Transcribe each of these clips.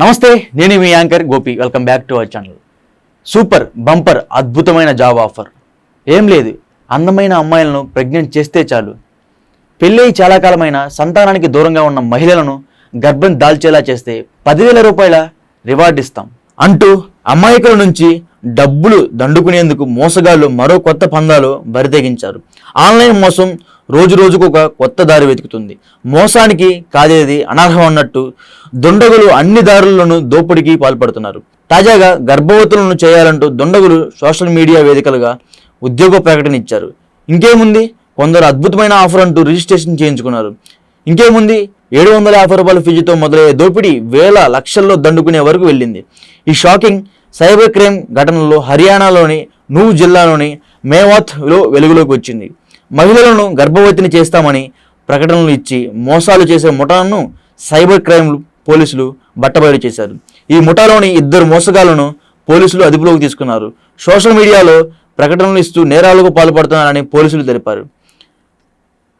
నమస్తే, నేను మీ anchor Gopi. Welcome back to our channel. Super bumper అద్భుతమైన జాబ్ ఆఫర్. ఏం లేదు, అందమైన అమ్మాయిలను ప్రెగ్నెంట్ చేస్తే చాలు. పెళ్ళై చాలా కాలమైన సంతానానికి దూరంగా ఉన్న మహిళలను గర్భం దాల్చేలా చేస్తే 10,000 రూపాయల రివార్డ్ ఇస్తాం అంటూ అమాయకుల నుంచి డబ్బులు దండుకునేందుకు మోసగాళ్లు మరో కొత్త పందాలు బరితెగించారు. ఆన్లైన్ మోసం రోజు రోజుకు ఒక కొత్త దారి వెతుకుతుంది. మోసానికి కాదేది అనర్హం అన్నట్టు దొండగులు అన్ని దారులను దోపిడీకి పాల్పడుతున్నారు. తాజాగా గర్భవతులను చేయాలంటూ దొండగులు సోషల్ మీడియా వేదికలుగా ఉద్యోగ ప్రకటన ఇచ్చారు. ఇంకేముంది, కొందరు అద్భుతమైన ఆఫర్ అంటూ రిజిస్ట్రేషన్ చేయించుకున్నారు. ఇంకేముంది, 750 రూపాయల ఫీజుతో మొదలయ్యే దోపిడీ వేల లక్షల్లో దండుకునే వరకు వెళ్ళింది. ఈ షాకింగ్ సైబర్ క్రైమ్ ఘటనలో హర్యానాలోని నూహ్ జిల్లాలోని మేవాత్లో వెలుగులోకి వచ్చింది. మహిళలను గర్భవతిని చేస్తామని ప్రకటనలు ఇచ్చి మోసాలు చేసే ముఠాను సైబర్ క్రైమ్ పోలీసులు బట్టబయలు చేశారు. ఈ ముఠాలోని 2 మోసగాళ్లను పోలీసులు అదుపులోకి తీసుకున్నారు. సోషల్ మీడియాలో ప్రకటనలు ఇస్తూ నేరాలకు పాల్పడుతున్నారని పోలీసులు తెలిపారు.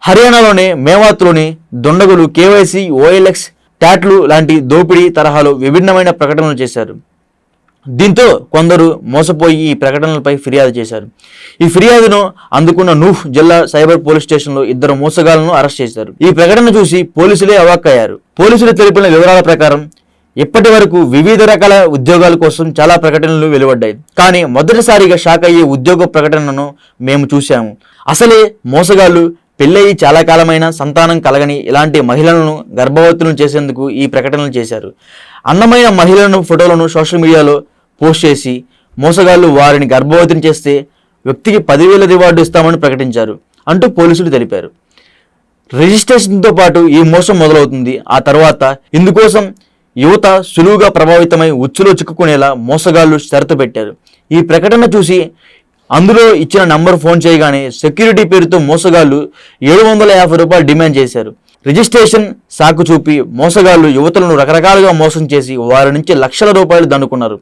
హర్యానాలోని మేవాత్లోని దొండగులు కేవైసీ, ఓఎల్ఎక్స్, ట్యాట్లు లాంటి దోపిడీ తరహాలో విభిన్నమైన ప్రకటనలు చేశారు. దీంతో కొందరు మోసపోయి ఈ ప్రకటనలపై ఫిర్యాదు చేశారు. ఈ ఫిర్యాదును అందుకున్న నూహ్ జిల్లా సైబర్ పోలీస్ స్టేషన్లో 2 మోసగాళ్లను అరెస్ట్ చేశారు. ఈ ప్రకటన చూసి పోలీసులే అవాక్కయ్యారు. పోలీసులు తెలిపిన వివరాల ప్రకారం ఇప్పటి వరకు వివిధ రకాల ఉద్యోగాల కోసం చాలా ప్రకటనలు వెలువడ్డాయి. కానీ మొదటిసారిగా షాక్ అయ్యే ఉద్యోగ ప్రకటనను మేము చూశాము. అసలే మోసగాళ్లు పెళ్ళయి చాలా కాలమైన సంతానం కలగని ఇలాంటి మహిళలను గర్భవతులను చేసేందుకు ఈ ప్రకటనలు చేశారు. అందమైన మహిళలను ఫోటోలను సోషల్ మీడియాలో పోస్ట్ చేసి మోసగాళ్లు వారిని గర్భవతిని చేస్తే వ్యక్తికి 10,000 రివార్డు ఇస్తామని ప్రకటించారు అంటూ పోలీసులు తెలిపారు. రిజిస్ట్రేషన్తో పాటు ఈ మోసం మొదలవుతుంది. ఆ తర్వాత ఇందుకోసం యువత సులువుగా ప్రభావితమై ఉచ్చులో చిక్కుకునేలా మోసగాళ్లు షరతు పెట్టారు. ఈ ప్రకటన చూసి అందులో ఇచ్చిన నంబర్ ఫోన్ చేయగానే సెక్యూరిటీ పేరుతో మోసగాళ్లు 750 రూపాయలు డిమాండ్ చేశారు. రిజిస్ట్రేషన్ సాకు చూపి మోసగాళ్లు యువతులను రకరకాలుగా మోసం చేసి వారి నుంచి లక్షల రూపాయలు దండుకున్నారు.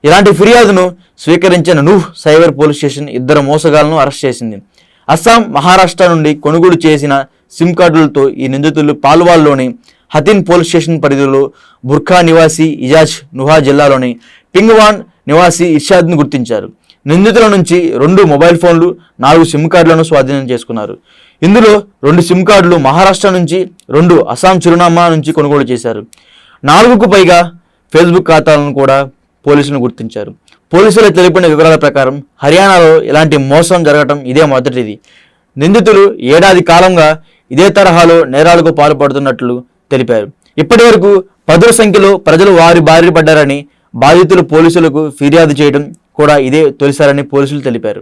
ఇలాంటి ఫిర్యాదును స్వీకరించిన నూహ్ సైబర్ పోలీస్ స్టేషన్ 2 మోసగాళ్లను అరెస్ట్ చేసింది. అస్సాం, మహారాష్ట్ర నుండి కొనుగోలు చేసిన సిమ్ కార్డులతో ఈ నిందితులు పాల్వాల్లోని హతిన్ పోలీస్ స్టేషన్ పరిధిలో బుర్ఖా నివాసి ఇజాజ్, నుహా జిల్లాలోని పింగ్వాన్ నివాసి ఇర్షాద్ను గుర్తించారు. నిందితుల నుంచి 2 మొబైల్ ఫోన్లు, 4 సిమ్ కార్డులను స్వాధీనం చేసుకున్నారు. ఇందులో 2 సిమ్ కార్డులు మహారాష్ట్ర నుంచి, 2 అస్సాం చిరునామా నుంచి కొనుగోలు చేశారు. 4కు పైగా ఫేస్బుక్ ఖాతాలను కూడా పోలీసులు గుర్తించారు. పోలీసులు తెలిపిన వివరాల ప్రకారం హర్యానాలో ఇలాంటి మోసం జరగటం ఇదే మొదటిది. నిందితులు ఏడాది కాలంగా ఇదే తరహాలో నేరాలకు పాల్పడుతున్నట్లు తెలిపారు. ఇప్పటి వరకు 10 సంఖ్యలో ప్రజలు వారి బారిన పడ్డారని, బాధితులు పోలీసులకు ఫిర్యాదు చేయడం కూడా ఇదే తొలిసారని పోలీసులు తెలిపారు.